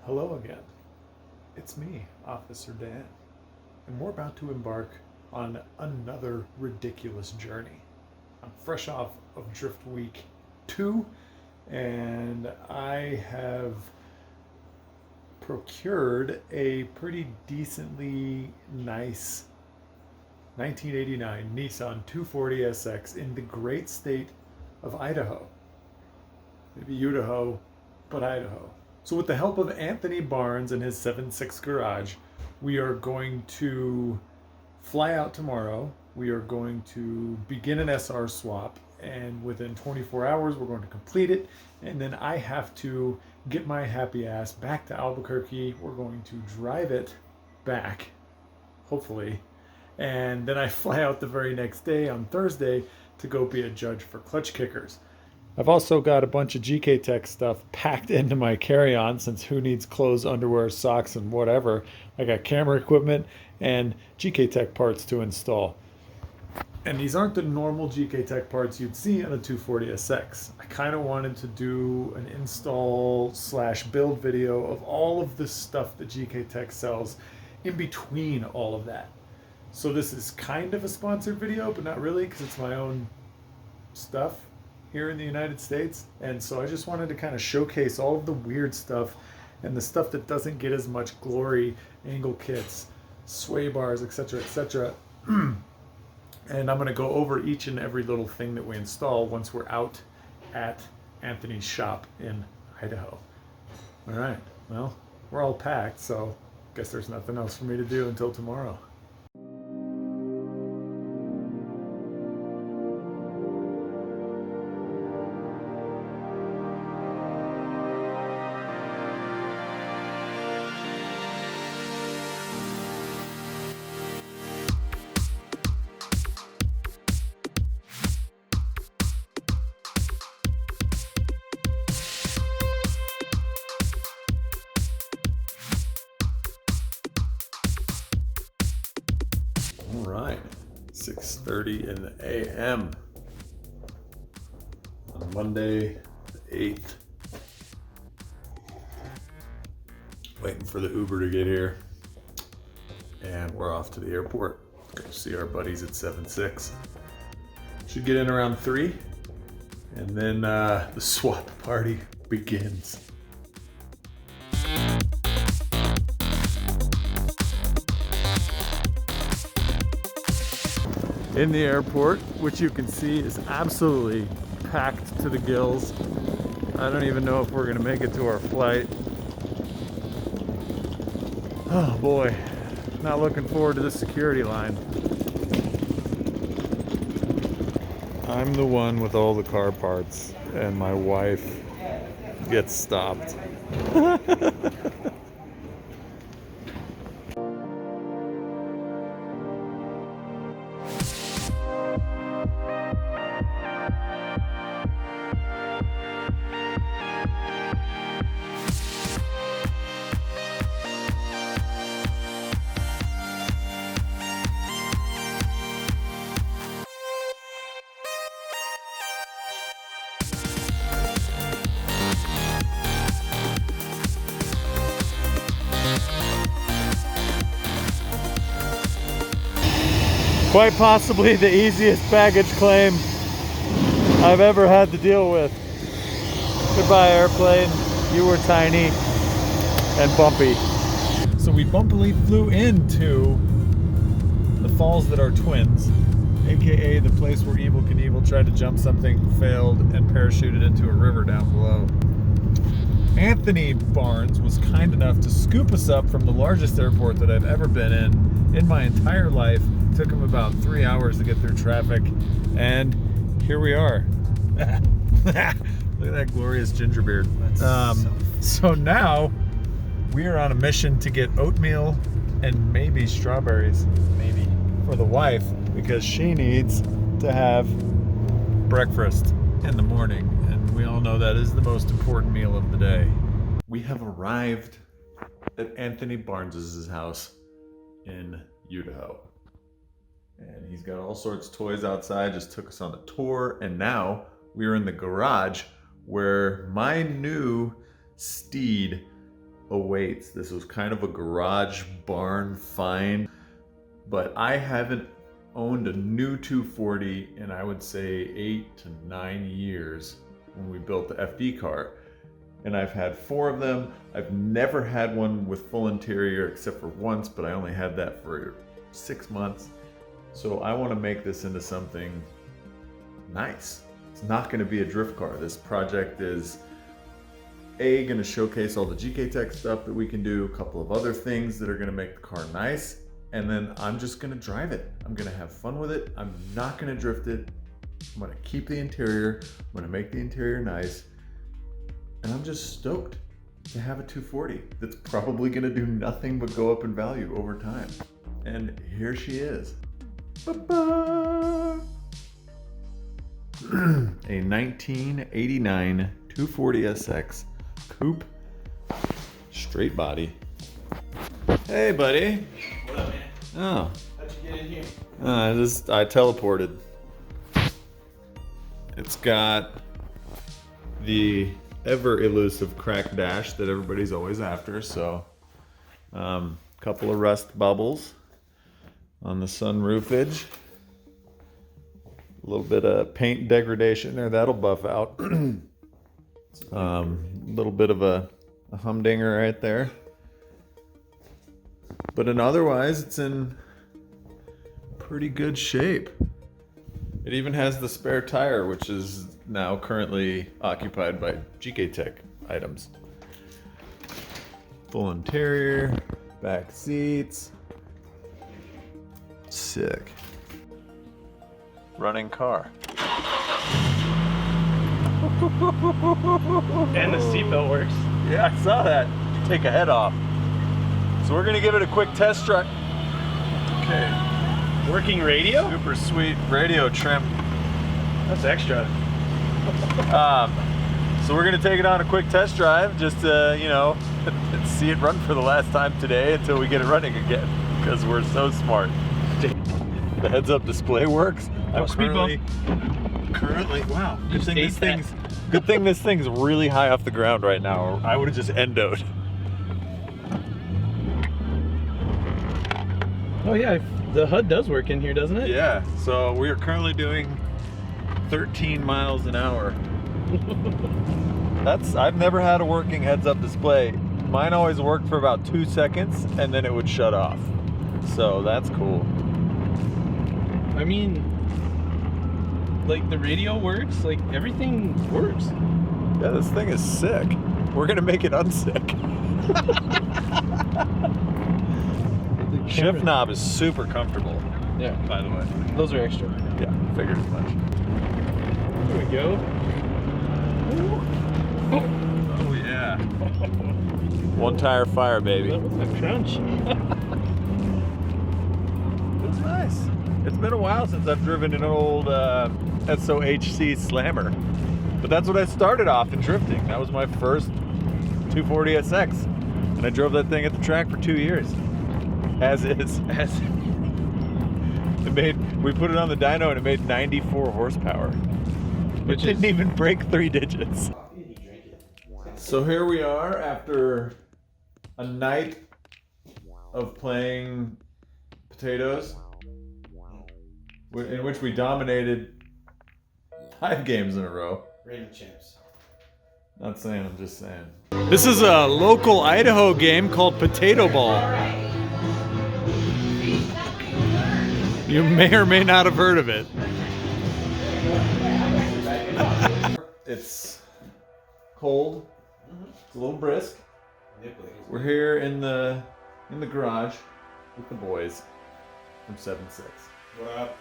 Hello again. It's me, Officer Dan, and we're about to embark on another ridiculous journey. I'm fresh off of Drift Week 2, and I have procured a pretty decently nice 1989 Nissan 240SX in the great state of Idaho. Maybe Idaho, but Idaho. So with the help of Anthony Barnes and his 7.6 garage, we are going to fly out tomorrow. We are going to begin an SR swap, and within 24 hours we're going to complete it, and then I have to get my happy ass back to Albuquerque. We're going to drive it back, hopefully, and then I fly out the very next day on Thursday to go be a judge for clutch kickers. I've also got a bunch of GKTech stuff packed into my carry-on, since who needs clothes, underwear, socks, and whatever. I got camera equipment and GKTech parts to install. And these aren't the normal GKTech parts you'd see on a 240SX. I kind of wanted to do an install/build video of all of the stuff that GKTech sells in between all of that. So this is kind of a sponsored video, but not really, because it's my own stuff here in the United States. And so I just wanted to kind of showcase all of the weird stuff and the stuff that doesn't get as much glory: angle kits, sway bars, etc., etc. And I'm going to go over each and every little thing that we install once we're out at Anthony's shop in Idaho. All right, well, we're all packed, so I guess there's nothing else for me to do until tomorrow. All right, 6:30 in the a.m. on Monday the 8th. Waiting for the Uber to get here, and we're off to the airport. Go see our buddies at 7.6. Should get in around 3, and then the swap party begins. In the airport, which you can see is absolutely packed to the gills. I don't even know if we're gonna make it to our flight. Oh boy, not looking forward to this security line. I'm the one with all the car parts, and my wife gets stopped. Quite possibly the easiest baggage claim I've ever had to deal with. Goodbye, airplane. You were tiny and bumpy. So we bumpily flew into the falls that are twins, aka the place where Evel Knievel tried to jump something, failed, and parachuted into a river down below. Anthony Barnes was kind enough to scoop us up from the largest airport that I've ever been in my entire life. Took him about 3 hours to get through traffic, and here we are. Look at that glorious ginger beard. So now we are on a mission to get oatmeal and maybe strawberries, maybe, for the wife, because she needs to have breakfast in the morning, and we all know that is the most important meal of the day. We have arrived at Anthony Barnes's house in Idaho. And he's got all sorts of toys outside, just took us on a tour, and now we are in the garage where my new steed awaits. This was kind of a garage barn find, but I haven't owned a new 240 in, I would say, 8 to 9 years when we built the FD car. And I've had 4 of them. I've never had one with full interior except for once, but I only had that for 6 months. So I want to make this into something nice. It's not going to be a drift car. This project is going to showcase all the GKTech stuff that we can do, a couple of other things that are going to make the car nice, and then I'm just going to drive it. I'm going to have fun with it. I'm not going to drift it. I'm going to keep the interior. I'm going to make the interior nice. And I'm just stoked to have a 240 that's probably going to do nothing but go up in value over time. And here she is. Ba-ba! A 1989 240SX coupe, straight body. Hey, buddy. What up, man? Oh. How'd you get in here? I teleported. It's got the ever elusive cracked dash that everybody's always after. So, couple of rust bubbles on the sunroofage. A little bit of paint degradation there, that'll buff out. Little bit of a humdinger right there. But otherwise, it's in pretty good shape. It even has the spare tire, which is now currently occupied by GKTech items. Full interior, back seats. Sick. Running car. And the seatbelt works. Yeah, I saw that. Take a head off. So we're gonna give it a quick test drive. Okay. Working radio? Super sweet radio trim. That's extra. So we're gonna take it on a quick test drive, just to, see it run for the last time today until we get it running again, because we're so smart. The heads-up display works. I'm speed bump. Currently, wow. Good Just thing this thing's really high off the ground right now, or I would have just endoed. Oh yeah, the HUD does work in here, doesn't it? Yeah, so we are currently doing 13 miles an hour. I've never had a working heads-up display. Mine always worked for about 2 seconds and then it would shut off. So that's cool. I mean, like the radio works, like everything works. Yeah, this thing is sick. We're gonna make it unsick. Shift knob is super comfortable. Yeah, by the way. Those are extra. Yeah, figured as much. There we go. Oh yeah. One tire fire, baby. That was a crunch. It's nice. It's been a while since I've driven an old SOHC Slammer. But that's what I started off in drifting. That was my first 240SX. And I drove that thing at the track for 2 years. As is. We put it on the dyno and it made 94 horsepower. It didn't even break 3 digits. So here we are after a night of playing potatoes, in which we dominated 5 games in a row. Reigning champs. Not saying, I'm just saying. This is a local Idaho game called Potato Ball. You may or may not have heard of it. It's cold. It's a little brisk. We're here in the garage with the boys from 7-6. What up?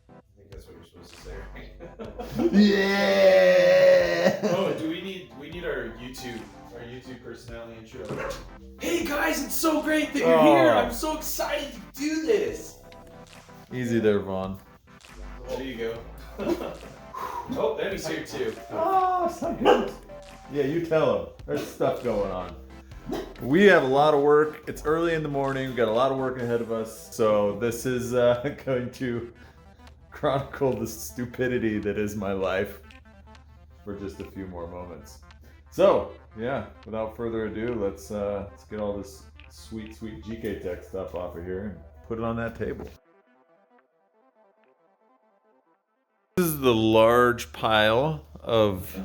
I think that's what you're supposed to say, right? Yeah. Oh, do we need our YouTube personality intro? Hey guys, it's so great that you're here. I'm so excited to do this. Easy there, Vaughn. There you go. Oh, Debbie's here too. Oh, so good. Yeah, you tell him. There's stuff going on. We have a lot of work. It's early in the morning. We've got a lot of work ahead of us. So this is going to chronicle the stupidity that is my life for just a few more moments. So, yeah, without further ado, let's get all this sweet GKTech stuff off of here and put it on that table. This is the large pile of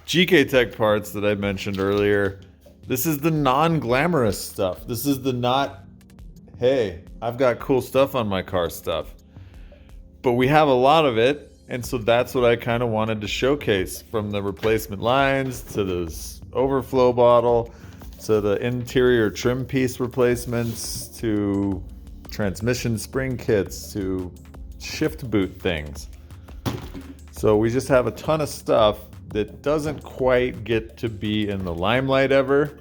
GKTech parts that I mentioned earlier. This is the non-glamorous stuff. This is the not, hey, I've got cool stuff on my car stuff. But we have a lot of it, and so that's what I kind of wanted to showcase, from the replacement lines to this overflow bottle to the interior trim piece replacements to transmission spring kits to shift boot things. So we just have a ton of stuff that doesn't quite get to be in the limelight ever.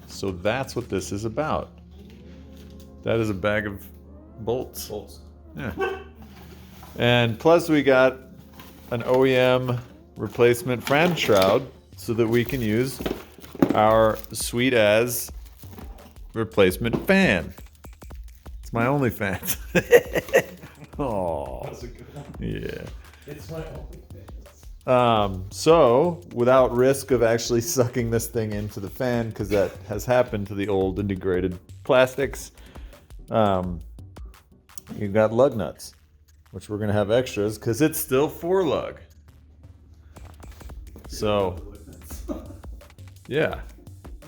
So that's what this is about. That is a bag of bolts. Yeah. And plus we got an OEM replacement fan shroud so that we can use our sweet as replacement fan. It's my only fan. Oh, That's a good one. yeah. It's my only thing. So without risk of actually sucking this thing into the fan, because that has happened to the old and degraded plastics, you've got lug nuts, which we're gonna have extras because it's still 4-lug. So yeah,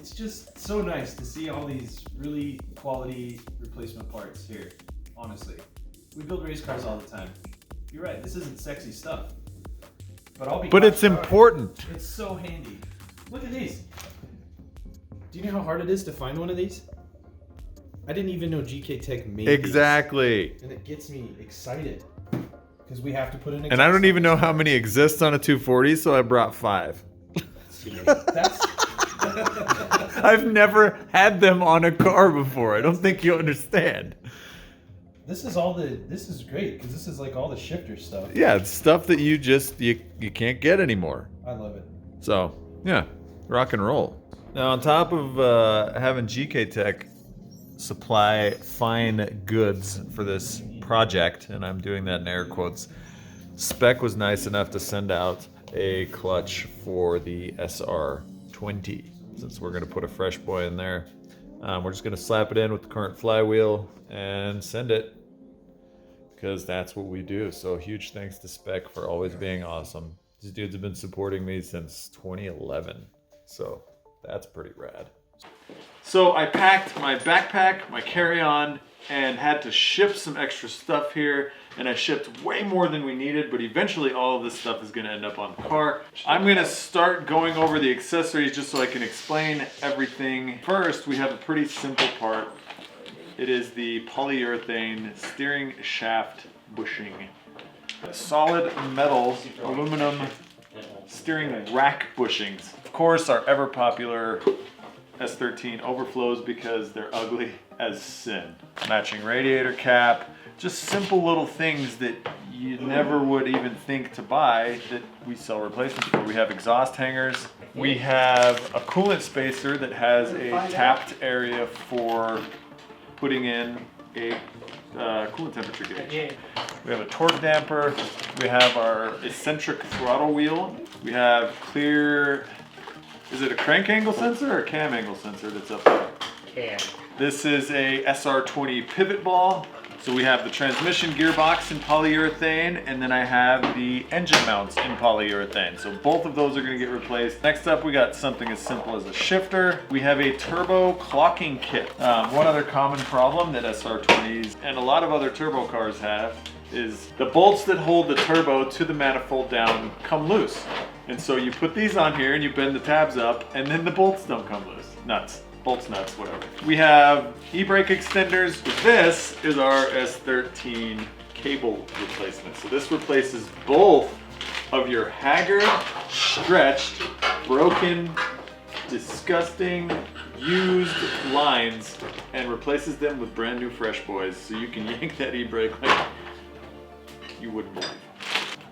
It's just so nice to see all these really quality replacement parts here. Honestly, we build race cars all the time. You're right. This isn't sexy stuff, but it's important. It's so handy. Look at these. Do you know how hard it is to find one of these? I didn't even know GKTech made Exactly. these, and it gets me excited because we have to put in. And I don't even know how many exist on a 240, so I brought 5. That's I've never had them on a car before. I don't think you understand. this is great because this is like all the shifter stuff. Yeah, it's stuff that you can't get anymore. I love it. So, yeah, rock and roll. Now, on top of having GKTech supply fine goods for this project, and I'm doing that in air quotes, Spec was nice enough to send out a clutch for the SR20. Since we're going to put a fresh boy in there, we're just going to slap it in with the current flywheel and send it, because that's what we do. So huge thanks to Spec for always being awesome. These dudes have been supporting me since 2011, so that's pretty rad. So I packed my backpack, my carry-on, and had to ship some extra stuff here, and I shipped way more than we needed, but eventually all of this stuff is going to end up on the car. I'm going to start going over the accessories just so I can explain everything. First, we have a pretty simple part. It is the polyurethane steering shaft bushing. Solid metal aluminum steering rack bushings. Of course, our ever popular S13 overflows because they're ugly as sin. Matching radiator cap, just simple little things that you never would even think to buy that we sell replacements for. We have exhaust hangers. We have a coolant spacer that has a tapped area for putting in a coolant temperature gauge. We have a torque damper. We have our eccentric throttle wheel. We have clear, is it a crank angle sensor or a cam angle sensor that's up there? Cam. This is a SR20 pivot ball. So we have the transmission gearbox in polyurethane, and then I have the engine mounts in polyurethane. So both of those are gonna get replaced. Next up, we got something as simple as a shifter. We have a turbo clocking kit. One other common problem that SR20s and a lot of other turbo cars have is the bolts that hold the turbo to the manifold down come loose. And so you put these on here and you bend the tabs up, and then the bolts don't come loose. Nuts. Bolts, nuts, whatever. We have e-brake extenders. This is our S13 cable replacement. So this replaces both of your haggard, stretched, broken, disgusting, used lines and replaces them with brand new fresh boys. So you can yank that e-brake like you wouldn't believe.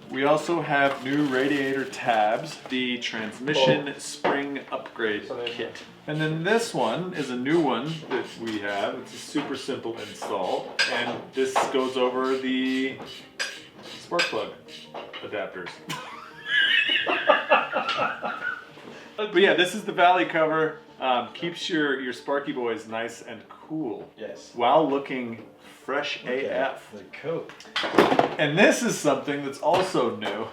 We also have new radiator tabs, the transmission spring upgrade kit. And then this one is a new one that we have. It's a super simple install, and this goes over the spark plug adapters. But yeah, this is the valley cover. Keeps your Sparky Boys nice and cool. Yes. While looking fresh AF. The coat. And this is something that's also new.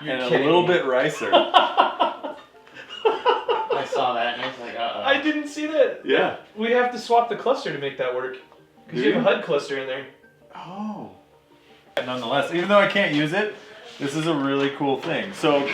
You're and kidding a little me. bit ricer. I saw that and I was like, uh-oh. I didn't see that. Yeah. We have to swap the cluster to make that work. Because you have a HUD cluster in there. Oh. Nonetheless, even though I can't use it, this is a really cool thing. So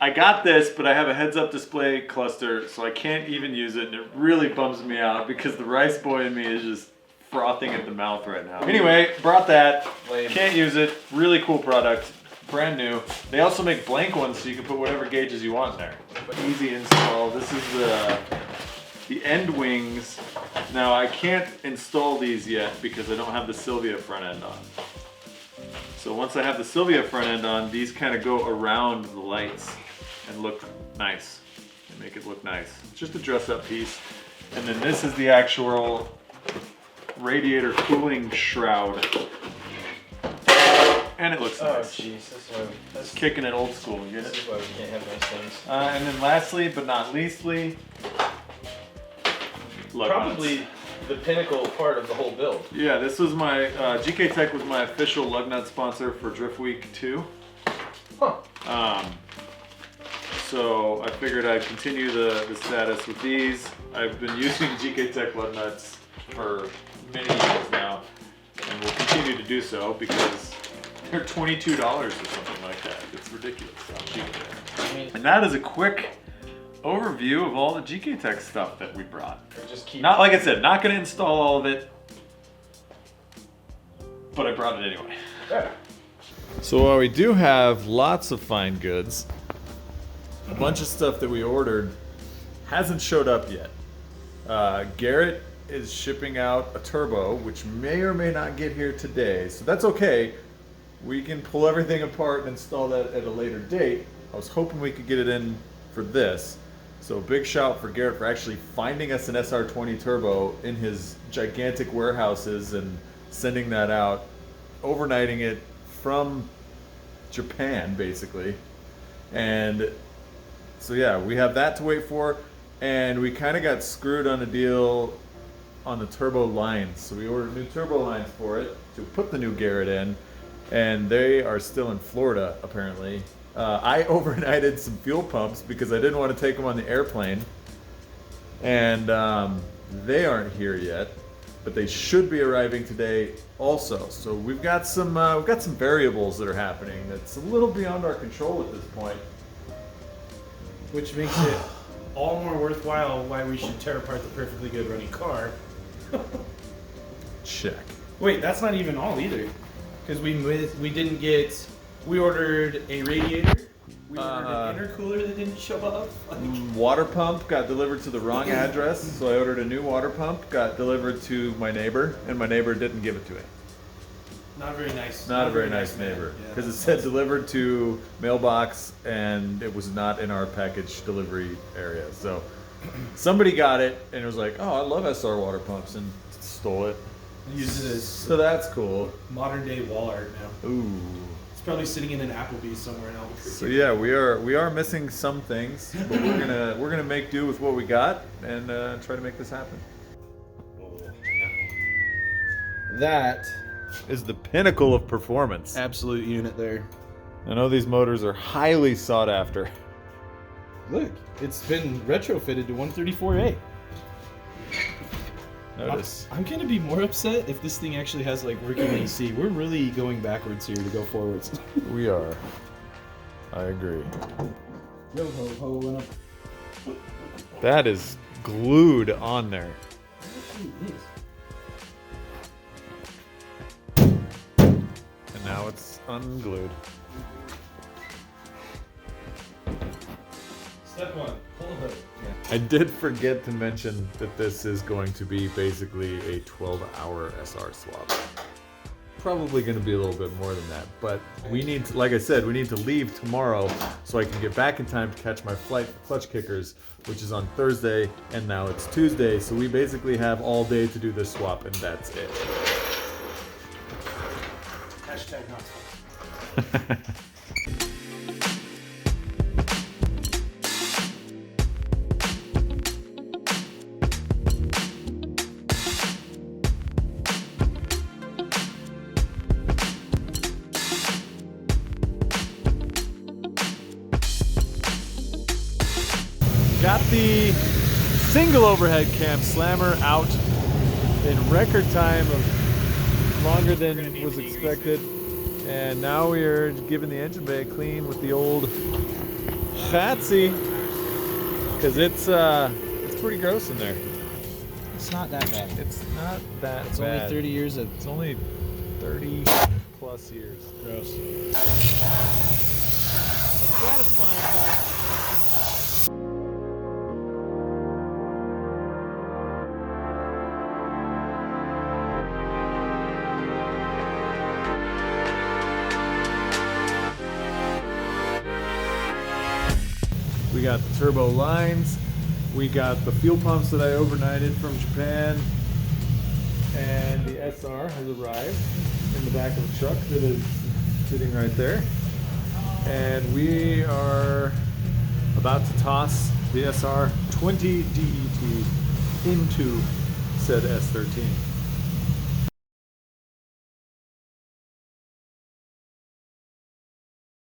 I got this, but I have a heads-up display cluster, so I can't even use it, and it really bums me out because the rice boy in me is just frothing at the mouth right now. Anyway, brought that. Lame. Can't use it. Really cool product. Brand new. They also make blank ones, so you can put whatever gauges you want in there. Easy install. This is the end wings. Now I can't install these yet because I don't have the Sylvia front end on. So once I have the Sylvia front end on, these kind of go around the lights and look nice. They make it look nice. It's just a dress-up piece. And then this is the actual radiator cooling shroud. And it looks Oh, nice. jeez. That's Kicking it old school, you get This it? is why we can't have nice things. And then lastly, but not leastly, lug Probably nuts. the pinnacle part of the whole build. Yeah, this was my, GKTech was my official lug nut sponsor for Drift Week 2. Huh. So I figured I'd continue the status with these. I've been using GKTech lug nuts for many years now, and will continue to do so because they're $22 or something like that. It's ridiculous how cheap they are. I mean, And that is a quick overview of all the GKTech stuff that we brought. just keep. Not, like I said, not gonna install all of it, but I brought it anyway. Yeah. So while we do have lots of fine goods, a bunch of stuff that we ordered hasn't showed up yet. Garrett is shipping out a turbo, which may or may not get here today, so that's okay. We can pull everything apart and install that at a later date. I was hoping we could get it in for this. So big shout for Garrett for actually finding us an SR20 turbo in his gigantic warehouses and sending that out, overnighting it from Japan basically. And so yeah, we have that to wait for, and we kind of got screwed on a deal on the turbo lines. So we ordered new turbo lines for it to put the new Garrett in, and they are still in Florida apparently. I overnighted some fuel pumps because I didn't want to take them on the airplane, and they aren't here yet, but they should be arriving today also. So we've got some variables that are happening that's a little beyond our control at this point. Which makes it all more worthwhile why we should tear apart the perfectly good running car. Check. Wait, that's not even all either. Because we ordered a radiator. We ordered an intercooler that didn't show up. Water pump got delivered to the wrong address, so I ordered a new water pump, got delivered to my neighbor, and my neighbor didn't give it to me. Not very nice. Not a very nice neighbor, because it said delivered to mailbox, and it was not in our package delivery area. So somebody got it, and it was like, oh, I love SR water pumps, and stole it. Use it as So that's cool. modern day wall art now. Ooh. It's probably sitting in an Applebee's somewhere in Albuquerque. So yeah, we are missing some things, but we're gonna make do with what we got and try to make this happen. That Is the pinnacle of performance. absolute unit there. I know these motors are highly sought after. Look, it's been retrofitted to 134A. Notice. I'm gonna be more upset if this thing actually has like working AC. We're really going backwards here to go forwards. We are. I agree. Yo ho ho went up. That is glued on there. And now it's unglued. Step one, pull the hood. I did forget to mention that this is going to be basically a 12-hour SR swap. Probably going to be a little bit more than that, but we need to, like I said, we need to leave tomorrow so I can get back in time to catch my flight for clutch kickers, which is on Thursday, and now it's Tuesday, so we basically have all day to do this swap, and that's it. Hashtag not. Got the single overhead cam slammer out in record time of longer than was expected. And now we are giving the engine bay a clean with the old Chatsy, because it's pretty gross in there. It's not that bad. It's not that It's bad. only 30 years of. It's only 30 plus years. Gross. We got the turbo lines. We got the fuel pumps that I overnighted from Japan. And the SR has arrived in the back of the truck that is sitting right there. And we are about to toss the SR20DET into said S13.